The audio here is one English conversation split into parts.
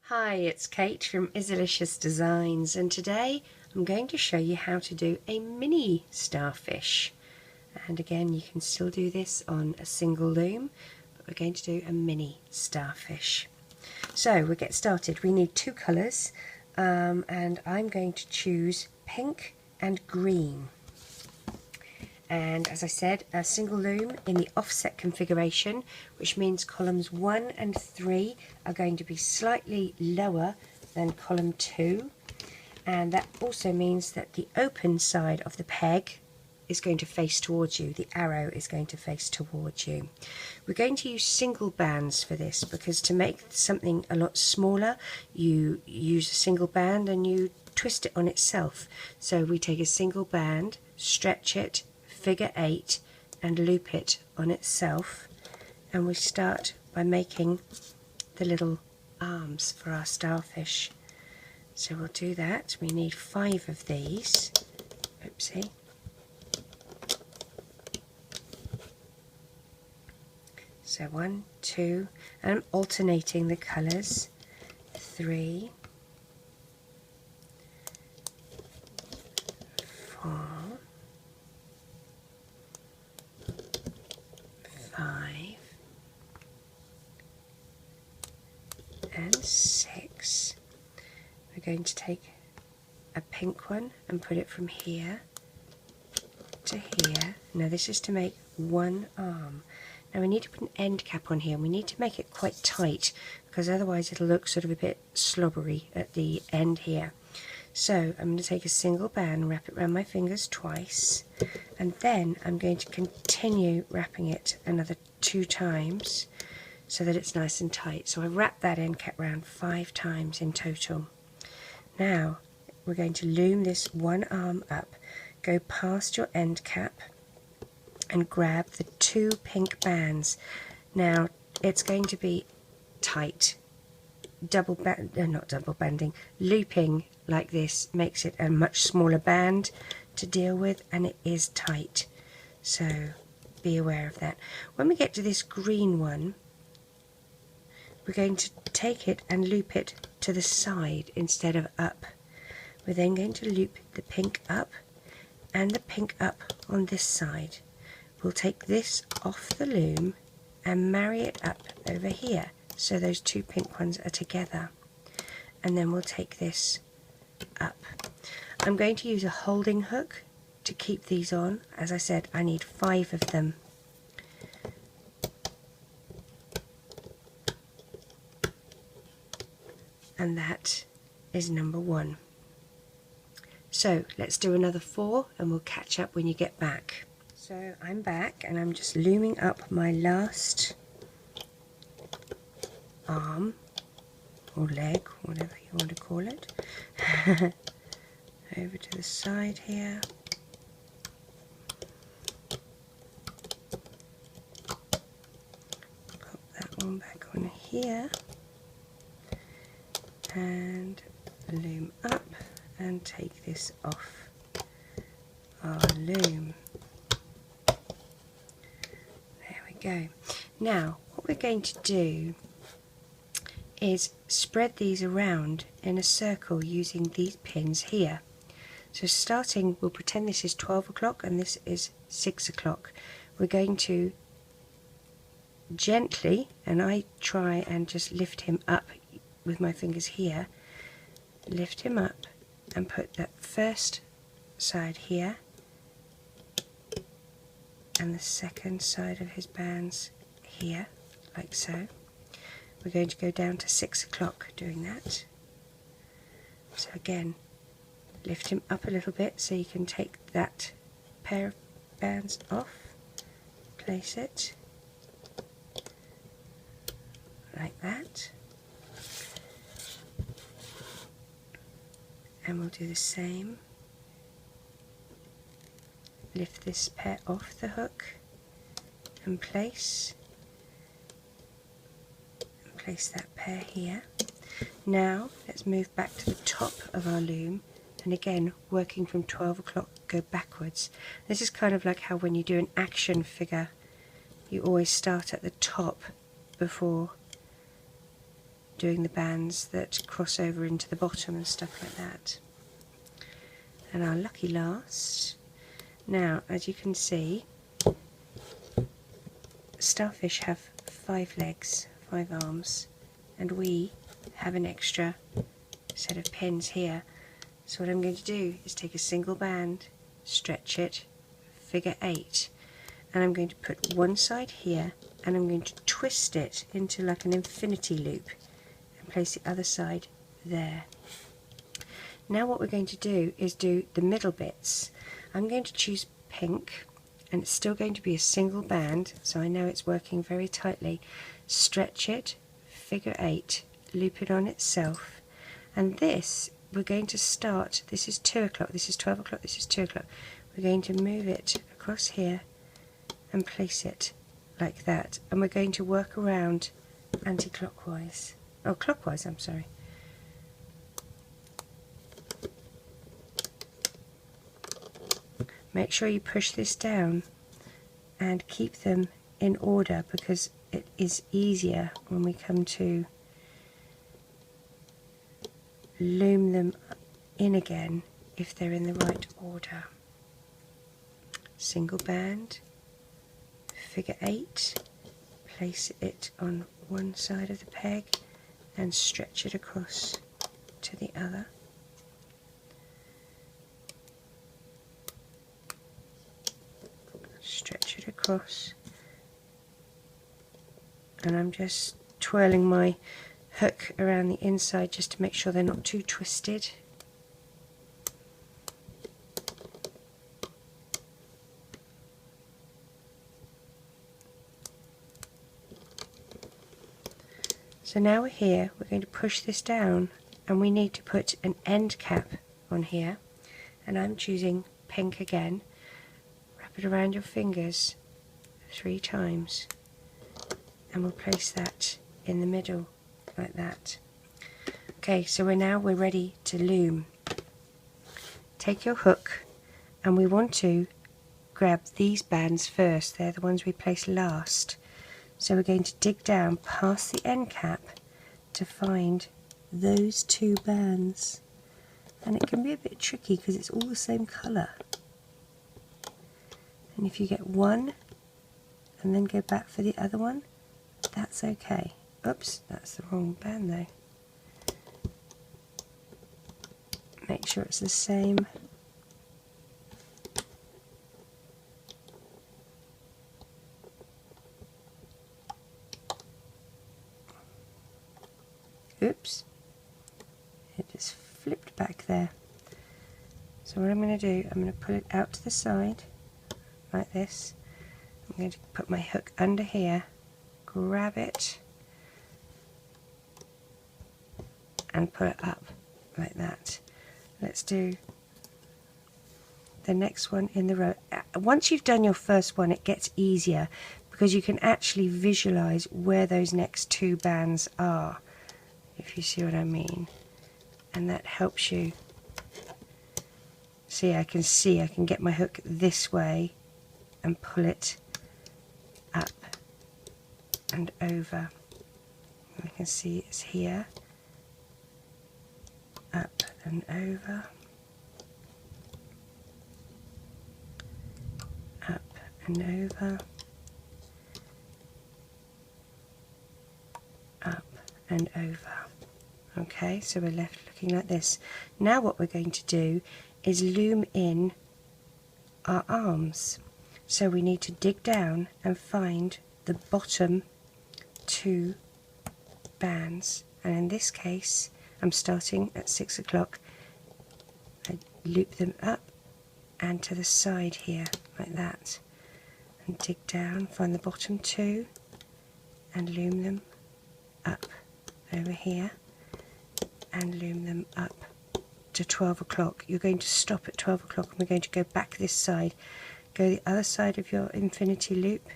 Hi, it's Kate from Izzalicious Designs, and today I'm going to show you how to do a mini starfish. And again, you can still do this on a single loom, but we're going to do a mini starfish. So we'll get started. We need two colours, and I'm going to choose pink and green. And as I said, a single loom in the offset configuration, which means columns 1 and 3 are going to be slightly lower than column 2, and that also means that the open side of the peg is going to face towards you, the arrow is going to face towards you. We're going to use single bands for this, because to make something a lot smaller you use a single band and you twist it on itself. So we take a single band, stretch it, figure 8 and loop it on itself, and we start by making the little arms for our starfish. So we'll do that. We need 5 of these. Oopsie. So 1, 2, and I'm alternating the colours. 3, 4, 5 and 6. We're going to take a pink one and put it from here to here. Now this is to make one arm. Now we need to put an end cap on here, and we need to make it quite tight, because otherwise it'll look sort of a bit slobbery at the end here. So I'm going to take a single band, wrap it around my fingers twice, and then I'm going to continue wrapping it another 2 times so that it's nice and tight. So I wrap that end cap round 5 times in total. Now we're going to loom this one arm up, go past your end cap and grab the 2 pink bands. Now it's going to be tight. Not double banding, looping like this makes it a much smaller band to deal with, and it is tight, so be aware of that. When we get to this green one, we're going to take it and loop it to the side instead of up. We're then going to loop the pink up and the pink up on this side. We'll take this off the loom and marry it up over here, so those 2 pink ones are together, and then we'll take this up. I'm going to use a holding hook to keep these on. As I said, I need 5 of them. And that is number 1. So let's do another 4 and we'll catch up when you get back. So I'm back and I'm just looming up my last arm or leg, whatever you want to call it, over to the side here. Pop that one back on here and loom up and take this off our loom. There we go. Now what we're going to do is spread these around in a circle using these pins here. So starting, we'll pretend this is 12 o'clock and this is 6 o'clock. We're going to gently, and I try and just lift him up with my fingers here, lift him up and put that first side here and the second side of his bands here, like so. We're going to go down to 6 o'clock doing that. So again, lift him up a little bit so you can take that pair of bands off, place it like that, and we'll do the same. Lift this pair off the hook and place that pair here. Now let's move back to the top of our loom, and again, working from 12 o'clock, go backwards. This is kind of like how when you do an action figure, you always start at the top before doing the bands that cross over into the bottom and stuff like that. And our lucky last. Now, as you can see, Starfish have 5 legs, 5 arms, and we have an extra set of pins here. So what I'm going to do is take a single band, stretch it, figure 8, and I'm going to put one side here, and I'm going to twist it into like an infinity loop and place the other side there. Now what we're going to do is do the middle bits. I'm going to choose pink, and it's still going to be a single band, so I know it's working very tightly. Stretch it, figure 8, loop it on itself, and this we're going to start. This is 2 o'clock, this is 12 o'clock, this is 2 o'clock. We're going to move it across here and place it like that, and we're going to work around anti-clockwise. Oh, clockwise, I'm sorry. Make sure you push this down and keep them in order, because it is easier when we come to loom them in again if they're in the right order. Single band, figure 8, place it on one side of the peg and stretch it across to the other. Stretch it across, and I'm just twirling my hook around the inside just to make sure they're not too twisted. So now we're here, we're going to push this down, and we need to put an end cap on here, and I'm choosing pink again. Wrap it around your fingers 3 times, and we'll place that in the middle like that. Okay, so we're ready to loom. Take your hook, and we want to grab these bands first. They're the ones we place last. So we're going to dig down past the end cap to find those 2 bands, and it can be a bit tricky because it's all the same colour. And if you get one and then go back for the other one, that's okay. Oops, that's the wrong band though. Make sure it's the same. Oops, it just flipped back there. So what I'm going to do, I'm going to pull it out to the side like this. I'm going to put my hook under here, grab it and pull it up like that. Let's do the next one in the row. Once you've done your first one, it gets easier because you can actually visualize where those next 2 bands are, if you see what I mean, and that helps you. See, I can get my hook this way and pull it up and over. I can see it's here, up and over, up and over, up and over. Okay, so we're left looking like this. Now what we're going to do is loom in our arms. So we need to dig down and find the bottom 2 bands, and in this case I'm starting at 6 o'clock. I loop them up and to the side here like that, and dig down, find the bottom 2 and loom them up over here and loom them up to 12 o'clock. You're going to stop at 12 o'clock and we're going to go back this side. Go the other side of your infinity loop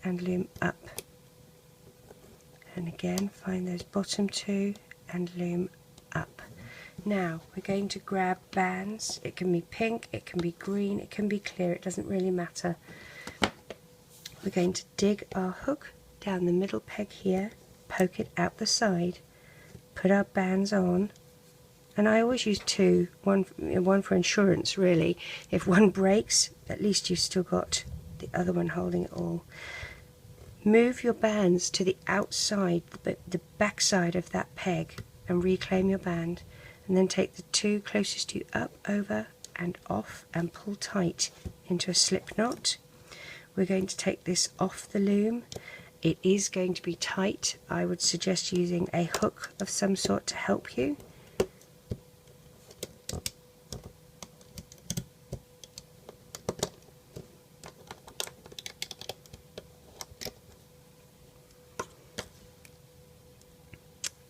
and loom up, and again find those bottom 2 and loom up. Now we're going to grab bands. It can be pink, it can be green, it can be clear, it doesn't really matter. We're going to dig our hook down the middle peg here, poke it out the side, put our bands on, and I always use two, one for insurance really. If one breaks, at least you've still got the other one holding it all. Move your bands to the outside, the back side of that peg, and reclaim your band, and then take the two closest to you up, over and off, and pull tight into a slip knot. We're going to take this off the loom. It is going to be tight. I would suggest using a hook of some sort to help you.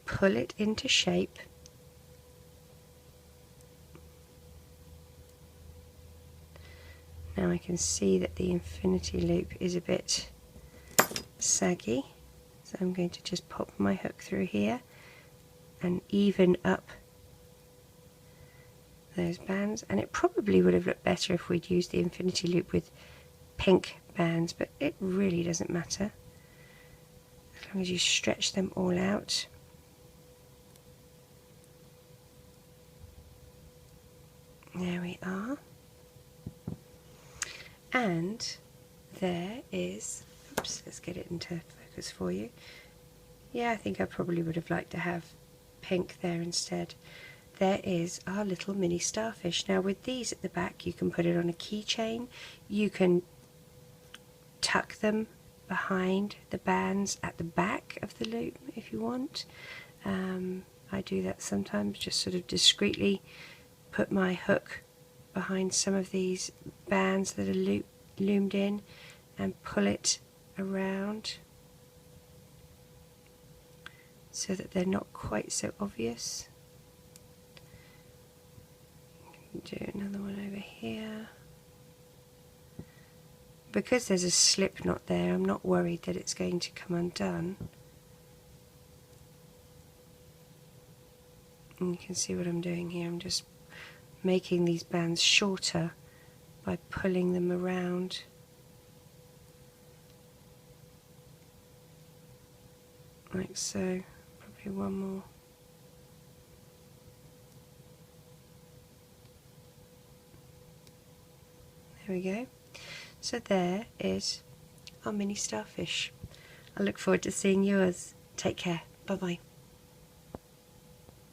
Pull it into shape. Now I can see that the infinity loop is a bit saggy, so I'm going to just pop my hook through here and even up those bands. And it probably would have looked better if we'd used the infinity loop with pink bands, but it really doesn't matter as long as you stretch them all out. There we are. And there is, oops, let's get it into focus for you. Yeah, I think I probably would have liked to have pink there instead. There is our little mini starfish. Now with these at the back, you can put it on a keychain. You can tuck them behind the bands at the back of the loop if you want. I do that sometimes, just sort of discreetly put my hook behind some of these bands that are loomed in and pull it around so that they're not quite so obvious. Do another one over here. Because there's a slip knot there, I'm not worried that it's going to come undone. And you can see what I'm doing here. I'm just making these bands shorter by pulling them around. Like so. Probably one more. There we go. So there is our mini starfish. I look forward to seeing yours. Take care. Bye bye.